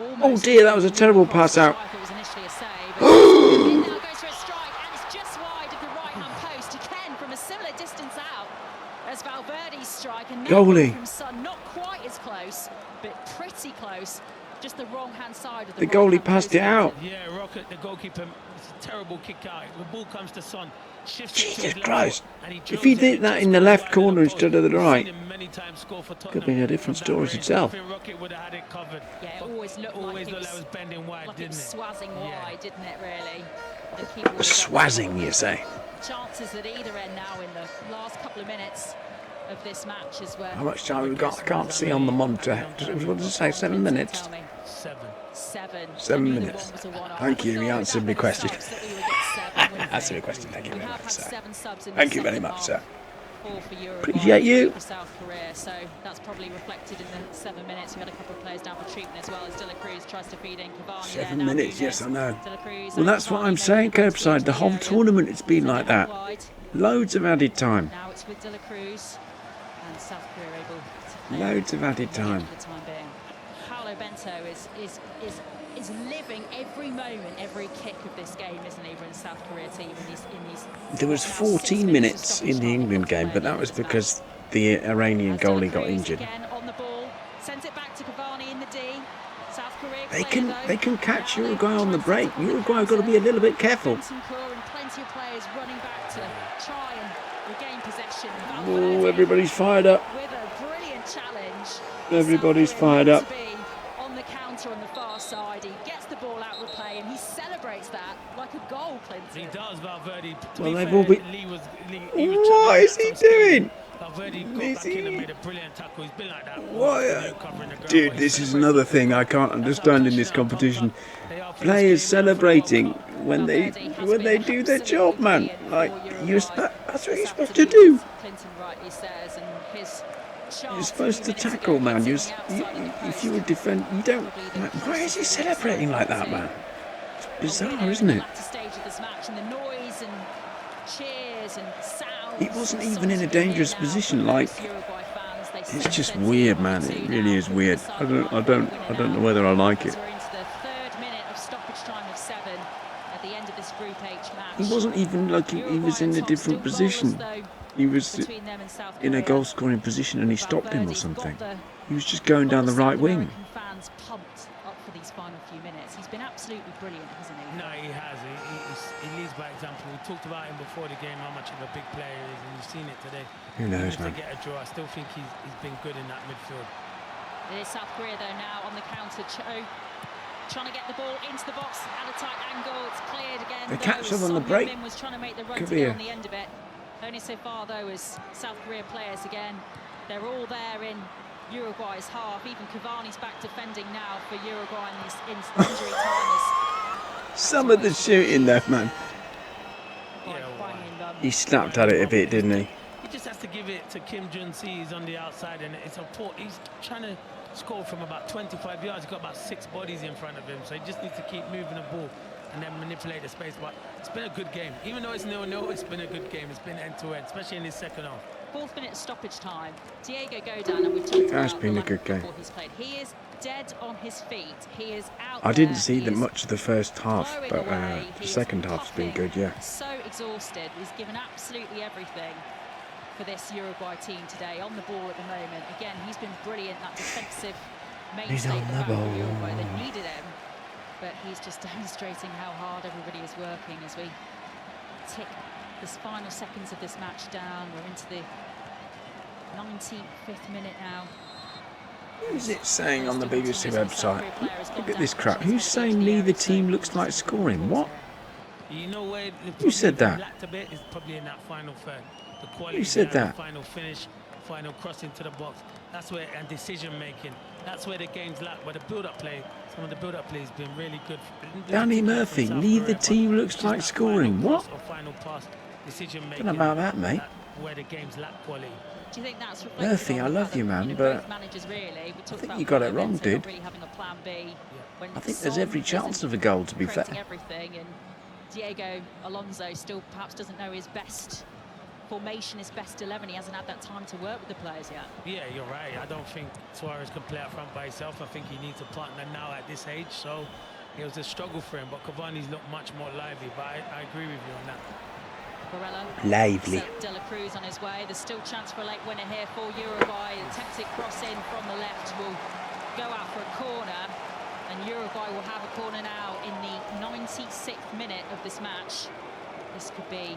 Oh dear, that was a terrible pass out. It was initially a save. It now goes for a strike, and it's just wide of the right-hand post. Again, from a similar distance out as Valverde's strike. And Goalie from Son, not quite as close, but pretty close. Just the wrong-hand side of the goalie passed it out. Yeah, Rocket, the goalkeeper, it's a terrible kick out. The ball comes to Son. Jesus Christ. If he did that in the left corner instead of the right, could have been a different story itself. Yeah, it always looked like it was bending wide, like it was swazzing wide, didn't it, really? Swazzing, you say? Chances at either end now in the last couple of minutes of this match as well. How much time have we got? I can't see on the monitor. What does it say? 7 minutes? 7 minutes. Thank you, you answered my question. Answered my question, thank you very much, sir. Thank you very much, sir. Appreciate you. South Korea, so that's probably reflected in the 7 minutes. We had a couple of players down for treatment as well as De La Cruz tries to feed in Cavani. 7 minutes, yes, I know. Well, that's what I'm saying, Curbside. The whole tournament it's been like that. Loads of added time. Now it's with De La Cruz and South Korea able to play Loads of added time. for the time being. Paulo Bento is living every moment, every kick of this game, isn't he, for the South Korea team in these There was 14 minutes in the England game, but that was because the Iranian goalie got injured. On the ball, sends it back to Cavani in the D. South Korea They can catch Uruguay on the break. Uruguay have got to be a little bit careful. And plenty of players running back to try and regain possession. Oh, everybody's fired up. With a brilliant challenge. Everybody's fired up. On the counter on the far side, he gets the ball out of play and he celebrates that like a goal, Clinton. He does, Valverde. Well, they've all been. What is he doing? Is he? Made a brilliant tackle. He's been like that. What? Dude, this is another thing I can't understand in this competition. Players celebrating when they do their job, man. Like that's what you're supposed to do. Clinton rightly says, and his You're supposed to tackle, man. If you would defend, you don't. Like, why is he celebrating like that, man? It's bizarre, isn't it? He wasn't even in a dangerous position. Like, it's just weird, man. It really is weird. I don't know whether I like it. He wasn't even like he was in a different position. He was in a goal-scoring position and he stopped him or something. He was just going down the right wing. Fans pumped up for these final few minutes. He's been absolutely brilliant, hasn't he? No, he has. He leads by example. We talked about him before the game, how much of a big player he is, and you've seen it today. Who knows, man? To get a draw, I still think he's been good in that midfield. It is South Korea though now on the counter. Trying to get the ball into the box at a tight angle. It's cleared again. They catch them on the break. Was trying to make the run to get on the end of it. Only so far though as South Korea players again. They're all there in Uruguay's half. Even Cavani's back defending now for Uruguay in this injury time. Some of the shooting there, man. He snapped at it a bit, didn't he? He just has to give it to Kim Jun-si. He's on the outside and it's a port. He's trying to score from about 25 yards. He's got about 6 bodies in front of him, so he just needs to keep moving the ball and then manipulate the space. But it's been a good game. Even though it's 0-0, it's been a good game. It's been end-to-end, especially in his second half. 4th minute stoppage time. Diego Godin, and we've talked about has been a good game. He's played. He is dead on his feet. He is out. I didn't see that much of the first half, but the second half's been good, yeah. So exhausted. He's given absolutely everything for this Uruguay team today. On the ball at the moment. Again, he's been brilliant. That defensive mainstay on the ball. Uruguay. They needed him, but he's just demonstrating how hard everybody is working as we tick this final seconds of this match down. We're into the 95th minute now. Who's it saying on the BBC website? Look at this crap. Who's saying neither team looks like scoring? What? Who said that? Who said that? Final finish, final crossing to the box. That's where, and decision making. That's where the game's lack. But the build-up play, some of the build-up play has been really good. Danny Murphy, neither team looks like scoring. What? Decision Don't know about that, mate. Where the game's lack quality. Do you think that's Murphy, I love you, man, but I think you got it wrong, dude. I think there's every chance of a goal, to be fair. Everything, and Diego Alonso still perhaps doesn't know his best formation, his best 11. He hasn't had that time to work with the players yet. Yeah, you're right. I don't think Suarez can play up front by himself. I think he needs a partner now at this age. So it was a struggle for him. But Cavani's looked much more lively. But I agree with you on that. Barella. Lively. De La Cruz on his way. There's still chance for a late winner here for Uruguay. Attempted cross in from the left will go out for a corner. And Uruguay will have a corner now in the 96th minute of this match. This could be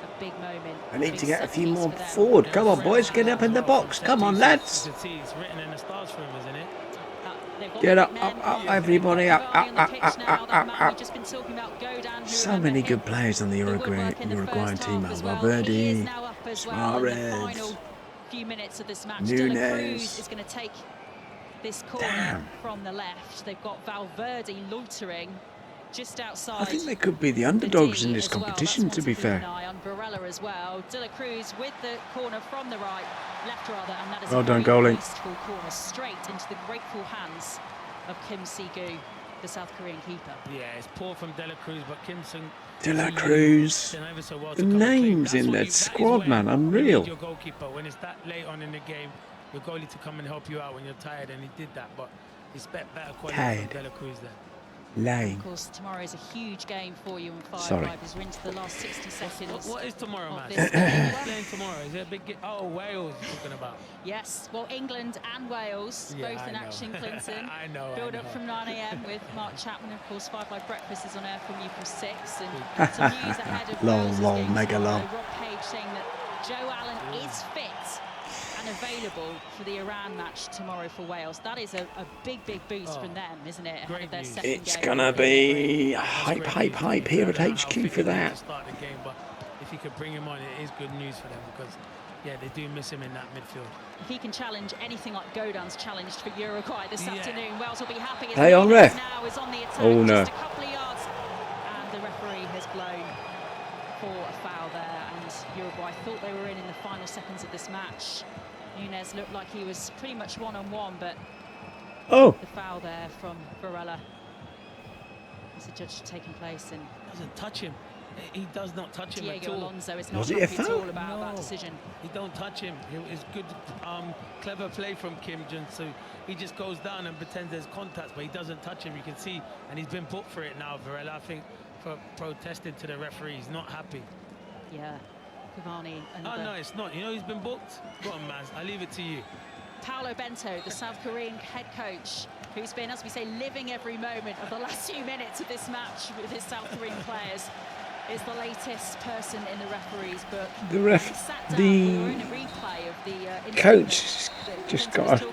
a big moment. I need to get a few more forward. Come on, boys, get up in the box. Come on, lads. You can see it's written in the stars for him, isn't it? Get up, everybody, up. So many good players on the Uruguayan team. Valverde, Suarez, Nunes. Is going to take this corner from the left. They've got Valverde loitering just outside. I think they could be the underdogs in this competition, to be fair. On Barella as well. De La Cruz with the corner from the right, left rather, and that is well a done, very goalie. wasteful corner straight into the grateful hands of Kim Si-gu, the South Korean keeper. Yeah, it's poor from De La Cruz, but Kimson. De La Cruz. The names in that squad, man, unreal. Your goalkeeper when it's that late on in the game, your goalie to come and help you out when you're tired, and he did that. But expect better quality from De La Cruz there. Lame. Of course, tomorrow is a huge game for you and Five Sorry. Live. We're into the last 60 seconds. What is tomorrow, man? This Who's playing tomorrow? Is it a big game? Oh, Wales you're talking about. Yes, well, England and Wales, both in action, Clinton. I know. Build up from 9 AM with Mark Chapman. Of course, Five Live Breakfast is on air from you from 6. And some news ahead of Lol, Wales' lol, game mega tomorrow. lol. Rob Page saying that Joe Allen is fit and available for the Iran match tomorrow for Wales. That is a big boost from them, isn't it? Ahead of their second It's game. gonna be hype here at HQ for that. Start the game, but if you could bring him on, it is good news for them because, yeah, they do miss him in that midfield. If he can challenge anything like Godin's challenged for Uruguay this afternoon, Wales will be happy. Hey, on ref. Now is on the attack, Oh no. just a couple of yards, and the referee has blown for a foul there. And Uruguay thought they were in the final seconds of this match. Nunes looked like he was pretty much one-on-one, but the foul there from Barella. As the judge taking place, and doesn't touch him. He does not touch him Diego at all. Alonso is not Was it a happy at foul? all about that decision. He don't touch him. It's good, clever play from Kim Jun-soo. He just goes down and pretends there's contact, but he doesn't touch him. You can see, and he's been booked for it now, Varela, I think, for protesting to the referee. He's not happy. Yeah, Cavani. Oh, no, it's not. You know he's been booked? Go on, man. I leave it to you. Paolo Bento, the South Korean head coach, who's been, as we say, living every moment of the last few minutes of this match with his South Korean players, is the latest person in the referee's book. The coach just got a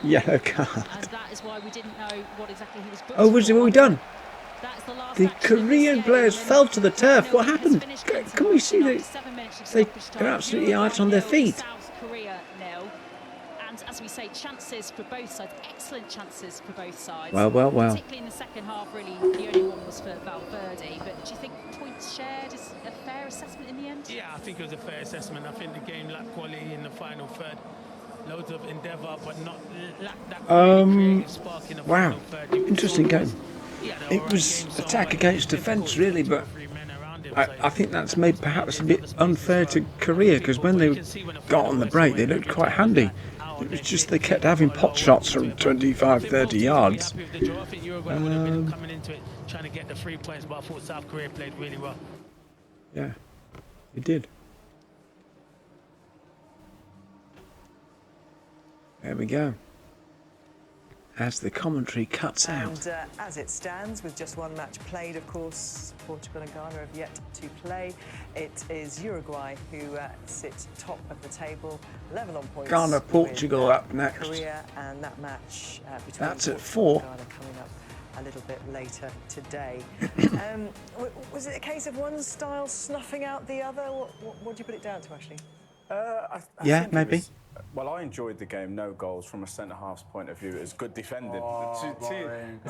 yellow card. And that is why we didn't know what exactly he was booked Oh, was it for. all done? That's the last The action of this Korean game. players fell to the turf. What happened? Finished Can we see that 7 minutes of they're stoppage time. absolutely out on their Uruguay nil, feet? South Korea nil. And as we say, chances for both sides, excellent chances for both sides. Well. Particularly in the second half, really, the only one was for Valverde. But do you think points shared is a fair assessment in the end? Yeah, I think it was a fair assessment. I think the game lacked quality in the final third. Loads of endeavour, but not lacked that creative spark in the final third. Interesting game. It was attack against defence, really, but I think that's made perhaps a bit unfair to Korea, because when they got on the break, they looked quite handy. It was just they kept having pot shots from 25, 30 yards. I think Uruguay would have been coming into it trying to get the 3 points, but I thought South Korea played really well. Yeah, it did. There we go. As the commentary cuts out. And as it stands, with just one match played, of course, Portugal and Ghana have yet to play. It is Uruguay who sit top of the table, level on points. Ghana, Portugal with, up next. Korea, and that match between That's at Portugal 4. and Ghana coming up a little bit later today. Was it a case of one style snuffing out the other? What do you put it down to, Ashley? I Yeah, think maybe. Well, I enjoyed the game. No goals from a centre-half's point of view. It was good defending.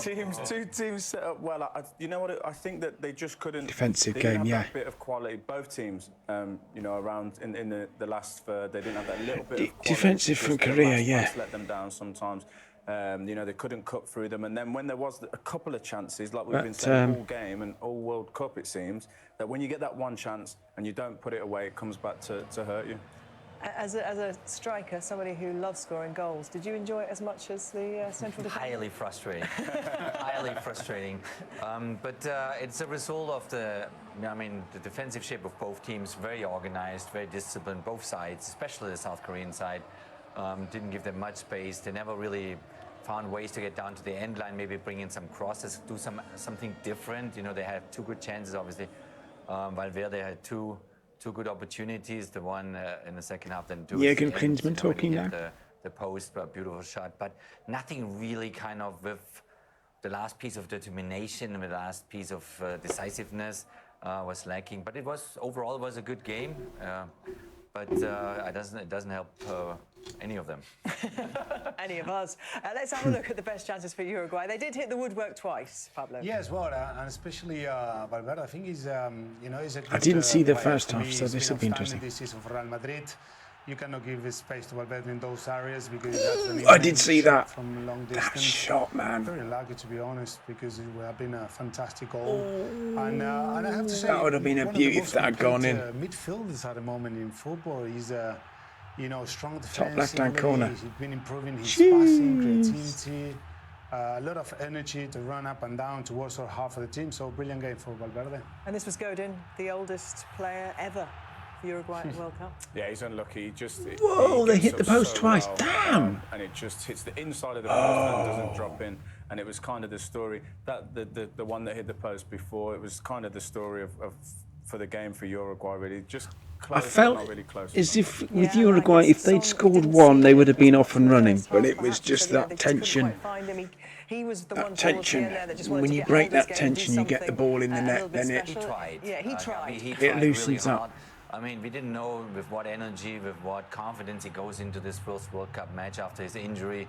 Two teams set up well. You know what? I think that they just couldn't. Defensive they didn't game, have yeah. That bit of quality. Both teams, you know, around in the last third, they didn't have that little bit of quality. Defensive from Just the Korea, last yeah. pass let them down sometimes. You know, they couldn't cut through them. And then when there was a couple of chances, like we've been saying all game and all World Cup, it seems, that when you get that one chance and you don't put it away, it comes back to hurt you. As a striker, somebody who loves scoring goals, did you enjoy it as much as the central defence? Highly frustrating. Highly frustrating. But it's a result of the defensive shape of both teams. Very organised, very disciplined, both sides, especially the South Korean side. Didn't give them much space. They never really found ways to get down to the end line, maybe bring in some crosses, do something different. You know, they had 2 good chances, obviously. Valverde had two good opportunities. The one in the second half, then Jürgen Klinsmann talking now. The post, but beautiful shot, but nothing really kind of with the last piece of determination and the last piece of decisiveness was lacking. But overall it was a good game. But it doesn't help any of them. Any of us. Let's have a look at the best chances for Uruguay. They did hit the woodwork twice, Pablo. Yes, well, and especially Valverde. I think he's a good, I didn't see the player. first To half, me, so he's this been will be outstanding interesting. This season for Real Madrid. You cannot give his space to Valverde in those areas because that's an I did see shot that. from long That distance. shot, man. Very lucky, to be honest, because it would have been a fantastic goal. And I have to say, That would have been a one of the beauty if most that had gone in. complete, midfielders at the moment in football. He's strong defensively. Top left-hand corner. He's been improving his passing, creativity, a lot of energy to run up and down towards our half of the team. So brilliant game for Valverde. And this was Godin, the oldest player ever for Uruguay at the World Cup. Yeah, he's unlucky. He just Whoa, he they gets hit the up post so twice. well, Damn! and it just hits the inside of the post and doesn't drop in. And it was kind of the story that the one that hit the post before. It was kind of the story of for the game for Uruguay. Really, just close, I felt not really close as enough. if with Uruguay, if they'd scored one, they would have been off and running. But it was just that tension. He was the one That tension. When you break that tension, you get the ball in the net, then it He tried. Yeah, he tried. He It tried loosens really up. hard. I mean, we didn't know with what energy, with what confidence he goes into this first World Cup match after his injury.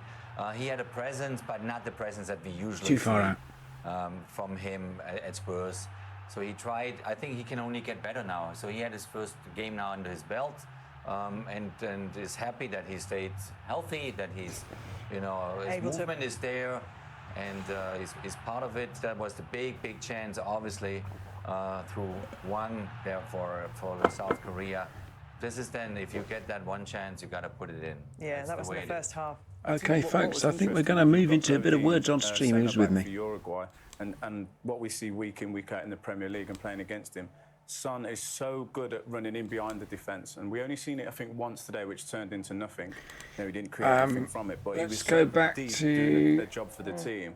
He had a presence, but not the presence that we usually Too far see from him at Spurs. So he tried. I think he can only get better now. So he had his first game now under his belt, and is happy that he stayed healthy, that he's, his movement is there, and is part of it. That was the big chance, obviously, through one there for South Korea. This is then, if you get that one chance, you got to put it in. Yeah, That's that was in the first half. Okay, What folks, was I think we're interesting, going to move we've into a got bit of Tony, words on stream. Who's with centre-back me? for Uruguay, and what we see week in, week out in the Premier League and playing against him. Son is so good at running in behind the defence, and we only seen it, I think, once today, which turned into nothing. He didn't create anything from it, but he let's was go so back deep to- doing the job for the team.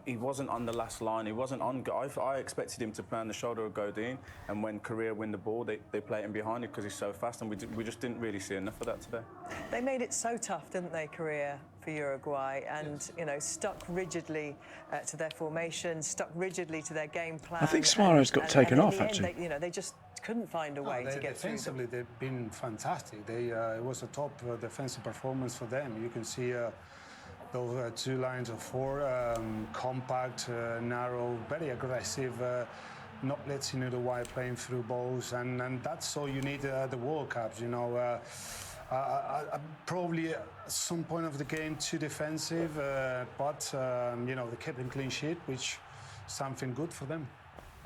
He wasn't on the last line. He wasn't on. I expected him to play on the shoulder of Godin, and when Korea win the ball, they play him behind it because he's so fast, and we just didn't really see enough of that today. They made it so tough, didn't they, Korea, for Uruguay, and stuck rigidly to their formation, stuck rigidly to their game plan. I think Suarez got taken in off, the end, actually. they just couldn't find a way to get through them. Defensively, they've been fantastic. It was a top defensive performance for them. You can see those 2 lines of 4, compact, narrow, very aggressive, not letting Uruguay playing through balls, and that's all you need at the World Cups. Probably at some point of the game too defensive, but they kept a clean sheet, which is something good for them.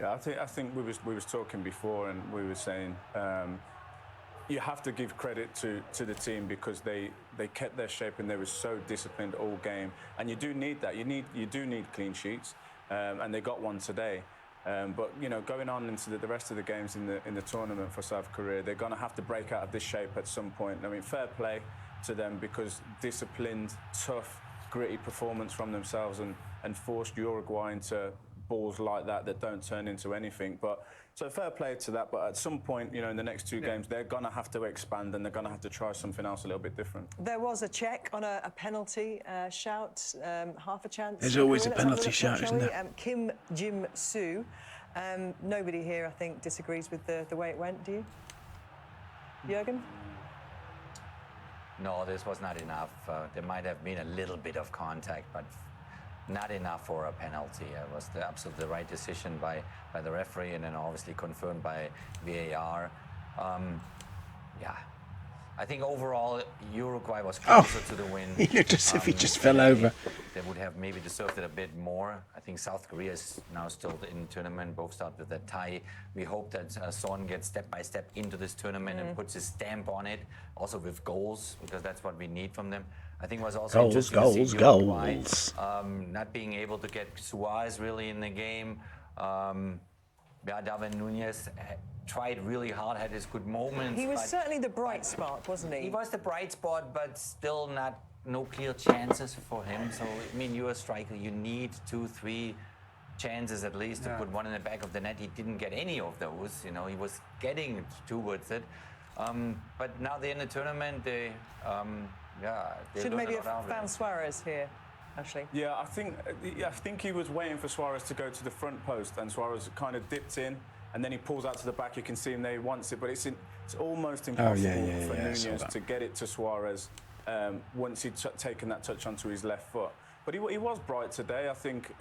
Yeah, I think we was talking before, and we were saying you have to give credit to the team because they kept their shape and they were so disciplined all game, and you do need that. You do need clean sheets, and they got one today. But going on into the rest of the games in the tournament for South Korea, they're going to have to break out of this shape at some point. I mean, fair play to them because disciplined, tough, gritty performance from themselves and forced Uruguay into balls like that don't turn into anything. But so fair play to that. But at some point, in the next 2 games, they're going to have to expand and they're going to have to try something else a little bit different. There was a check on a penalty shout, half a chance. There's always a Let's have penalty look, shout, shall isn't we? there? Kim Jim-soo. Nobody here, I think, disagrees with the way it went, do you? Jürgen? No, this was not enough. There might have been a little bit of contact, but not enough for a penalty. It was absolutely the right decision by the referee, and then obviously confirmed by VAR. I think overall Uruguay was closer to the win. He looked as if he just fell over. They would have maybe deserved it a bit more. I think South Korea is now still in the tournament. Both start with a tie. We hope that Son gets step by step into this tournament and puts his stamp on it, also with goals, because that's what we need from them. I think it was also interesting to see Uruguay, not being able to get Suarez really in the game. Darwin Núñez tried really hard, had his good moments. He was certainly the bright spot, wasn't he? He was the bright spot, but still no clear chances for him. So, I mean, you're a striker, you need 2-3 chances at least to put one in the back of the net. He didn't get any of those, you know, he was getting towards it. But now they're in the tournament, they should maybe have found Suarez here, Ashley. Yeah, I think he was waiting for Suarez to go to the front post, and Suarez kind of dipped in, and then he pulls out to the back. You can see him there, he wants it, but it's almost impossible for Núñez to get it to Suarez once he'd taken that touch onto his left foot. But he was bright today. I think,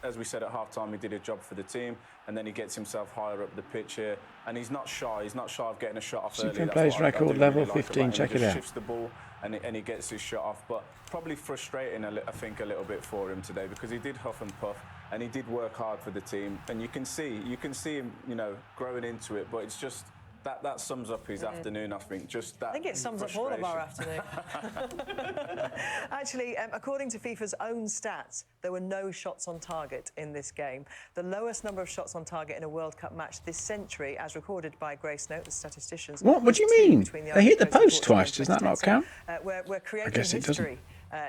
as we said at half-time, he did a job for the team, and then he gets himself higher up the pitch here, and he's not shy. He's not shy of getting a shot off early. Plays record level, really 15, check it out. He shifts the ball, and he gets his shot off. But probably frustrating, I think, a little bit for him today, because he did huff and puff, and he did work hard for the team. And you can see him, you know, growing into it. But it's just that sums up his afternoon, I think. Just that. I think it sums up all of our afternoon. Actually, according to FIFA's own stats, there were no shots on target in this game. The lowest number of shots on target in a World Cup match this century, as recorded by Grace Note, the statisticians. What do you mean? They hit the post twice. Does that not count? We're creating history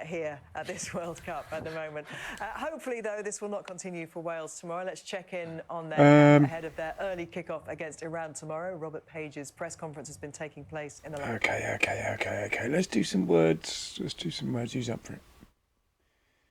here at this World Cup at the moment. Hopefully, though, this will not continue for Wales tomorrow. Let's check in on them ahead of their early kick-off against Iran tomorrow. Robert Page's press conference has been taking place in the... Okay. Let's do some words. Who's up for it?